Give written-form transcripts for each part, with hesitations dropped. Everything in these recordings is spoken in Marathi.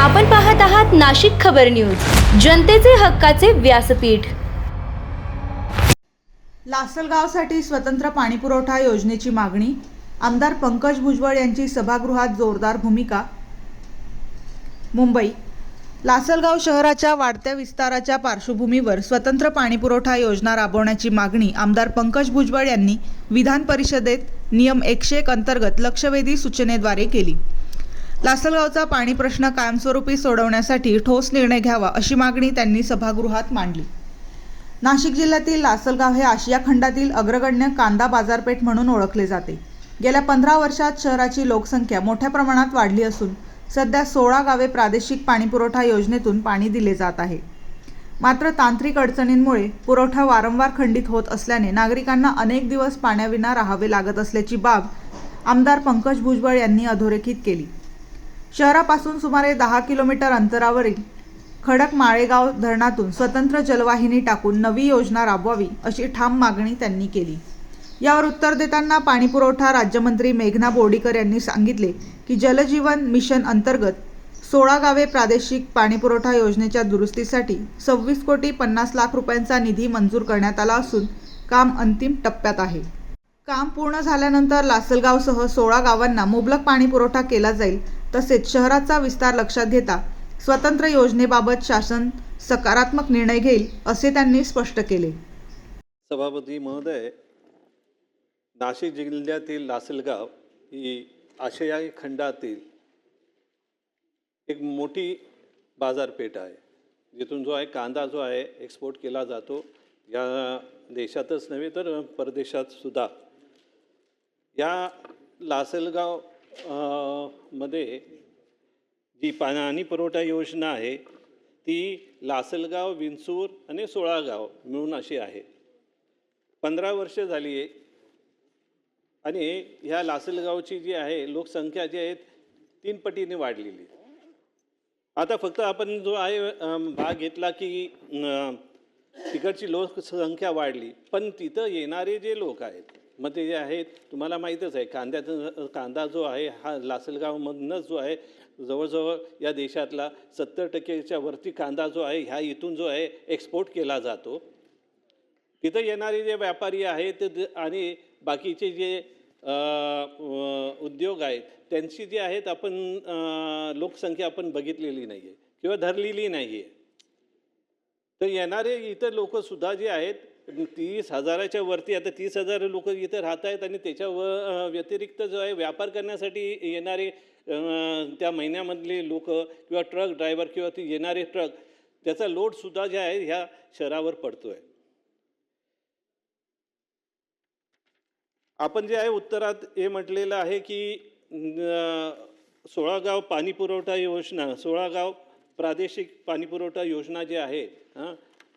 आपण पाहत आहात नाशिक खबर न्यूज, जनतेचे हक्काचे व्यासपीठ। लासलगावसाठी स्वतंत्र पाणीपुरवठा योजनेची मागणी। आमदार पंकज भुजबळ यांची सभागृहात जोरदार भूमिका। मुंबई लासलगाव शहराच्या वाढत्या विस्ताराच्या पार्श्वभूमीवर स्वतंत्र पाणीपुरवठा योजना राबवण्याची मागणी आमदार पंकज भुजबळ यांनी विधान परिषदेत नियम 101 अंतर्गत लक्षवेधी सूचनेद्वारे केली। लासलगावचा पाणी प्रश्न कायमस्वरूपी सोडवण्यासाठी ठोस निर्णय घ्यावा अशी मागणी त्यांनी सभागृहात मांडली। नाशिक जिल्ह्यातील लासलगाव हे आशिया खंडातील अग्रगण्य कांदा बाजारपेठ म्हणून ओळखले जाते। गेल्या 15 वर्षात शहराची लोकसंख्या मोठ्या प्रमाणात वाढली असून सध्या 16 गावे प्रादेशिक पाणीपुरवठा योजनेतून पाणी दिले जात आहे। मात्र तांत्रिक अडचणींमुळे पुरवठा वारंवार खंडित होत असल्याने नागरिकांना अनेक दिवस पाण्याविना राहावे लागत असल्याची बाब आमदार पंकज भुजबळ यांनी अधोरेखित केली। शहरापासून सुमारे 10 किलोमीटर अंतरावरील खडक माळेगाव धरणातून स्वतंत्र जलवाहिनी टाकून नवी योजना राबवावी अशी ठाम मागणी त्यांनी केली। यावर उत्तर देताना पाणीपुरवठा राज्यमंत्री मेघना बोर्डीकर यांनी सांगितले की जलजीवन मिशन अंतर्गत 16 गावे प्रादेशिक पाणीपुरवठा योजनेच्या दुरुस्तीसाठी 26,50,00,000 रुपयांचा निधी मंजूर करण्यात आला असून काम अंतिम टप्प्यात आहे। काम पूर्ण झाल्यानंतर लासलगावसह 16 गावांना मुबलक पाणी पुरवठा केला जाईल। तसेच शहराचा विस्तार लक्षात घेता स्वतंत्र योजनेबाबत शासन सकारात्मक निर्णय घेईल असे त्यांनी स्पष्ट केले। सभापती महोदय, नाशिक जिल्ह्यातील लासलगाव ही आशियाई खंडातील एक मोठी बाजारपेठ आहे, जिथून जो आहे कांदा जो आहे एक्सपोर्ट केला जातो, या देशातच नव्हे तर परदेशात सुद्धा। या लासलगाव मध्ये जी पाणी पुरवठा योजना आहे ती लासलगाव, विंचूर आणि 16 गाव मिळून अशी आहे। 15 वर्ष झाली आहे आणि ह्या लासलगावची जी आहे लोकसंख्या जी आहे 3 पटीने वाढलेली आहे। आता फक्त आपण जो आहे भाग घेतला की तिकडची लोकसंख्या वाढली, पण तिथं येणारे जे लोक आहेत मग ते जे आहेत तुम्हाला माहीतच आहे, कांदा जो आहे हा लासलगावमधूनच जो आहे जवळजवळ या देशातला 70% वरती कांदा जो आहे ह्या इथून जो आहे एक्सपोर्ट केला जातो। तिथं येणारे जे व्यापारी आहेत आणि बाकीचे जे उद्योग आहेत त्यांची जी आहेत आपण लोकसंख्या आपण बघितलेली नाही आहे किंवा धरलेली नाही आहे। तर येणारे इतर लोकसुद्धा जे आहेत 30,000च्या वरती, आता 30,000 लोक इथे राहत आहेत आणि त्याच्या व्यतिरिक्त जो आहे व्यापार करण्यासाठी येणारे त्या महिन्यामधले लोक किंवा ट्रक ड्रायव्हर किंवा ते येणारे ट्रक त्याचा लोडसुद्धा जे आहे ह्या शहरावर पडतो आहे। आपण जे आहे उत्तरात हे म्हटलेलं आहे की 16 गाव पाणीपुरवठा योजना, 16 गाव प्रादेशिक पाणीपुरवठा योजना जे आहे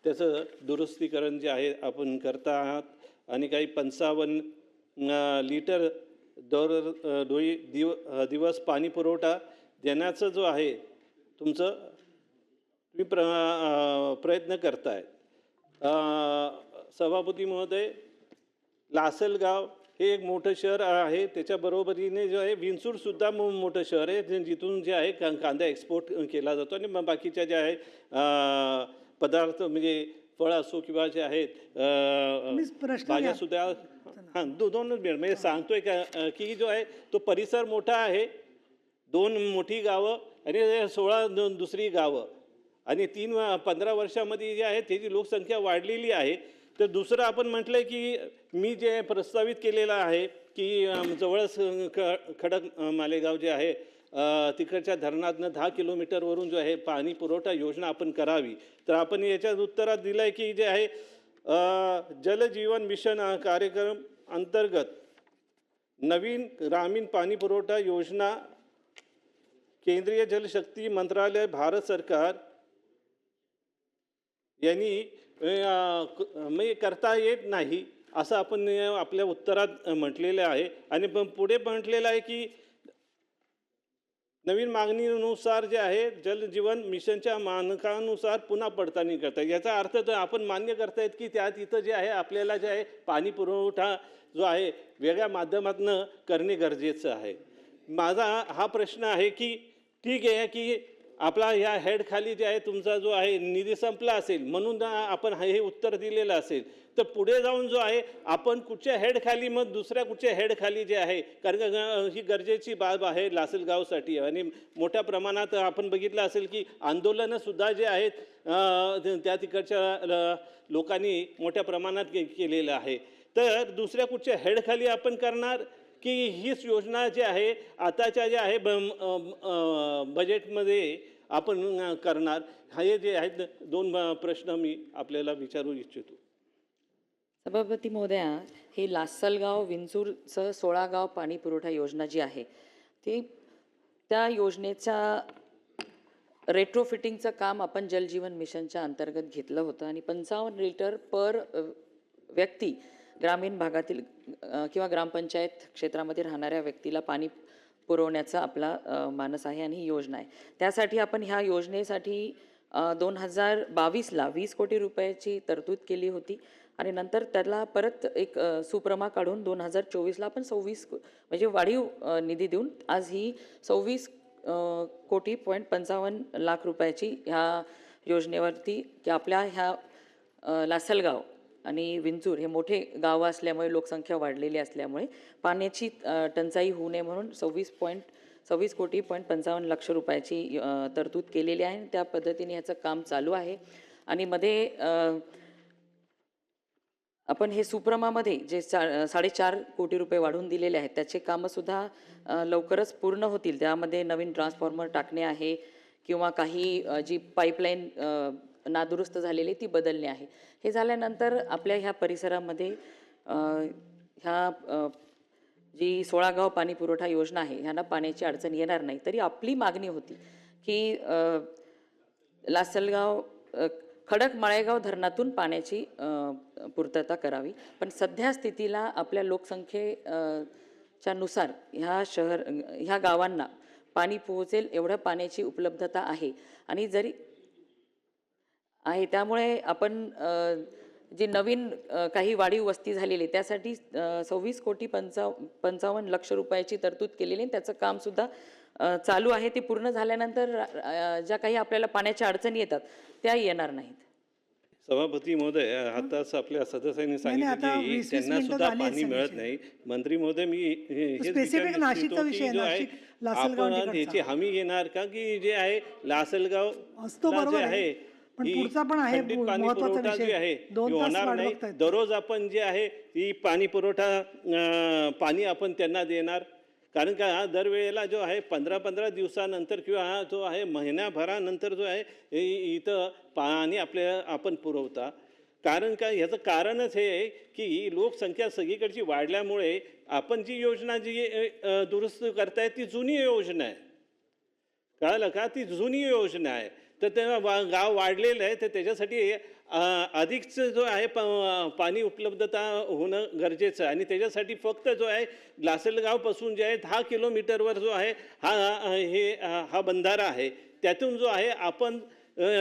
त्याचं दुरुस्तीकरण जे आहे आपण करता आहात आणि काही 55 लिटर दिवस पाणी पुरवठा देण्याचं जो आहे तुमचं तुम्ही प्रयत्न करताय। सभापती महोदय, लासलगाव हे एक मोठं शहर आहे, त्याच्याबरोबरीने जो आहे विंचूरसुद्धा मोठं शहर आहे जिथून जे आहे कांदा एक्सपोर्ट केला जातो आणि बाकीच्या ज्या आहे पदार्थ म्हणजे फळ असो किंवा जे आहेत भाज्यासुद्धा। हां, दोनच मिनिट म्हणजे सांगतोय का की जो आहे तो परिसर मोठा आहे, 2 मोठी गावं आणि 16 दुसरी गावं आणि 15 वर्षामध्ये जे आहे त्याची लोकसंख्या वाढलेली आहे। तर दुसरं आपण म्हटलं की मी जे प्रस्तावित केलेलं आहे की जवळच खडक मालेगाव जे आहे तिकडच्या धरणातनं 10 किलोमीटरवरून जो आहे पाणी पुरवठा योजना आपण करावी। तर आपण याच्यात उत्तरात दिलं आहे की जे आहे जलजीवन मिशन कार्यक्रम अंतर्गत नवीन ग्रामीण पाणी पुरवठा योजना केंद्रीय जलशक्ती मंत्रालय भारत सरकार यांनी म्हणजे करता येत नाही असं आपण आपल्या उत्तरात म्हटलेलं आहे। आणि पुढे म्हटलेलं आहे की नवीन मागणीनुसार जे आहे जलजीवन मिशनच्या मानकानुसार पुन्हा पडताळणी करता येईल। याचा अर्थ तर आपण मान्य करतायत की त्या तिथं जे आहे आपल्याला जे आहे पाणी पुरवठा जो आहे वेगळ्या माध्यमातून करणे गरजेचं आहे। माझा हा प्रश्न आहे की ठीक आहे की आपला ह्या हेडखाली जे आहे तुमचा जो आहे निधी संपला असेल म्हणून आपण हे उत्तर दिलेलं असेल, तर पुढे जाऊन जो आहे आपण कुठच्या हेडखाली मग दुसऱ्या कुठच्या हेडखाली जे आहे, कारण का ही गरजेची बाब आहे लासलगावसाठी. आणि मोठ्या प्रमाणात आपण बघितलं असेल की आंदोलनंसुद्धा जे आहेत त्या तिकडच्या लोकांनी मोठ्या प्रमाणात केलेलं आहे. तर दुसऱ्या कुठच्या हेडखाली आपण करणार की हीच योजना जी आहे आताच्या जे आहे बजेटमध्ये आपण करणार? हे जे आहेत दोन प्रश्न मी आपल्याला विचारू इच्छितो. सभापती महोदया, ही लासलगाव विंचूरचं 16 गाव पाणी पुरवठा योजना जी आहे ती त्या योजनेच्या रेट्रोफिटिंगचं काम आपण जलजीवन मिशनच्या अंतर्गत घेतलं होतं आणि 55 लिटर पर व्यक्ती ग्रामीण भागातील किंवा ग्रामपंचायत क्षेत्रामध्ये राहणाऱ्या व्यक्तीला पाणी पुरवण्याचा आपला मानस आहे आणि ही योजना आहे. त्यासाठी आपण ह्या योजनेसाठी 2022ला 20 कोटी रुपयाची तरतूद केली होती आणि नंतर त्याला परत एक सुप्रमा काढून 2024ला आपण 26 म्हणजे वाढीव निधी देऊन आज ही 26,55 रुपयाची ह्या योजनेवरती की आपल्या ह्या लासलगाव आणि विंचूर हे मोठे गावं असल्यामुळे लोकसंख्या वाढलेली असल्यामुळे पाण्याची टंचाई होऊ नये म्हणून 26,55 रुपयाची तरतूद केलेली आहे. त्या पद्धतीने ह्याचं काम चालू आहे आणि मध्ये आपण हे सुप्रमामध्ये जे 4.5 कोटी रुपये वाढवून दिलेले आहेत त्याचे कामंसुद्धा लवकरच पूर्ण होतील. त्यामध्ये नवीन ट्रान्सफॉर्मर टाकणे आहे किंवा काही जी पाईपलाईन नादुरुस्त झालेली ती बदलणे आहे. हे झाल्यानंतर आपल्या ह्या परिसरामध्ये ह्या जी 16 गाव पाणी पुरवठा योजना आहे ह्यांना पाण्याची अडचण येणार नाही. तरी आपली मागणी होती की लासलगाव खडक माळेगाव धरणातून पाण्याची पूर्तता करावी. पण सध्या स्थितीला आपल्या लोकसंख्येच्या नुसार ह्या गावांना पाणी पोहोचेल एवढं पाण्याची उपलब्धता आहे आणि जरी आहे त्यामुळे आपण जी नवीन काही वाढीव वस्ती झालेली त्यासाठी 26,55 रुपयाची तरतूद केलेली आहे. त्याचं कामसुद्धा चालू आहे. ते पूर्ण झाल्यानंतर ज्या काही आपल्याला पाण्याच्या अडचणी येतात त्या येणार नाहीत. सभापती महोदय, आताच आपल्या सदस्यांनी सांगितलं की त्यांना सुद्धा पाणी मिळत नाही. मंत्री महोदय, मी हेच विचारू इच्छितो की जो आहे आपण याची हमी घेणार का की जे आहे लासलगाव जे आहे खंडित पाणी पुरवठा जे आहे होणार नाही. दररोज आपण जे आहे ती पाणी पुरवठा पाणी आपण त्यांना देणार. कारण का दरवेळेला जो आहे 15-15 दिवसानंतर किंवा जो आहे महिन्याभरानंतर जो आहे इथं पाणी आपण पुरवता. कारण का ह्याचं कारणच हे आहे की लोकसंख्या सगळीकडची वाढल्यामुळे आपण जी योजना जी दुरुस्त करताय ती जुनी योजना आहे. कळलं का? ती जुनी योजना आहे. तर तेव्हा गाव वाढलेलं आहे तर त्याच्यासाठी अधिकच जो आहे पाणी उपलब्धता होणं गरजेचं आहे. आणि त्याच्यासाठी फक्त जो आहे लासलगावपासून जे आहे 10 किलोमीटरवर जो आहे हा बंधारा आहे. त्यातून जो आहे आपण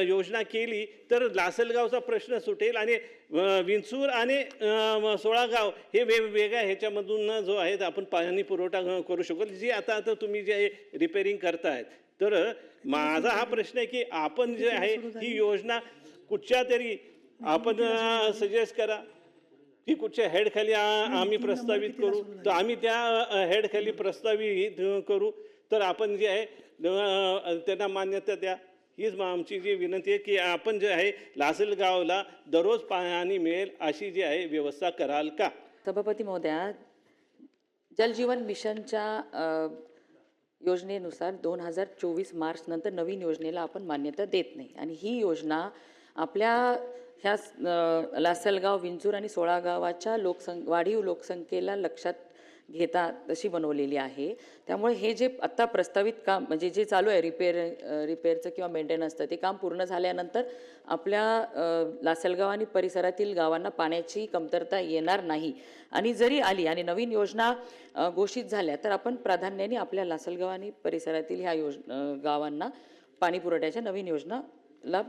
योजना केली तर लासलगावचा प्रश्न सुटेल आणि विंचूर आणि 16 गाव हे वेगवेगळ्या ह्याच्यामधून जो आहे आपण पाणी पुरवठा करू शकतो. जी आता तुम्ही जे रिपेअरिंग करतायत. तर माझा हा प्रश्न आहे की आपण जे आहे ही योजना कुठच्या तरी आपण सजेस्ट करा की कुठच्या हेडखाली आम्ही प्रस्तावित करू तर आम्ही त्या हेडखाली प्रस्तावित करू. तर आपण जे आहे त्यांना मान्यता द्या. हीच आमची जी विनंती आहे की आपण जे आहे लासलगावला दररोज पाणी मिळेल अशी जी आहे व्यवस्था कराल का? सभापती महोदया, जलजीवन मिशनच्या योजनेनुसार 2024 मार्च नंतर नवीन योजनेला आपण मान्यता देत नाही आणि ही योजना आपल्या ह्या लासलगाव, विंचूर आणि 16 गावाच्या वाढीव लोकसंख्येला लक्षात घेता तशी बनवलेली आहे. त्यामुळे हे जे आत्ता प्रस्तावित काम म्हणजे जे चालू आहे रिपेअरचं किंवा मेंटेनन्सचं ते काम पूर्ण झाल्यानंतर आपल्या लासलगाव आणि परिसरातील गावांना पाण्याची कमतरता येणार नाही. आणि जरी आली आणि नवीन योजना घोषित झाल्या तर आपण प्राधान्याने आपल्या लासलगाव आणि परिसरातील ह्या गावांना पाणी पुरवठ्याच्या नवीन योजनाला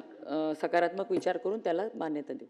सकारात्मक विचार करून त्याला मान्यता देऊ.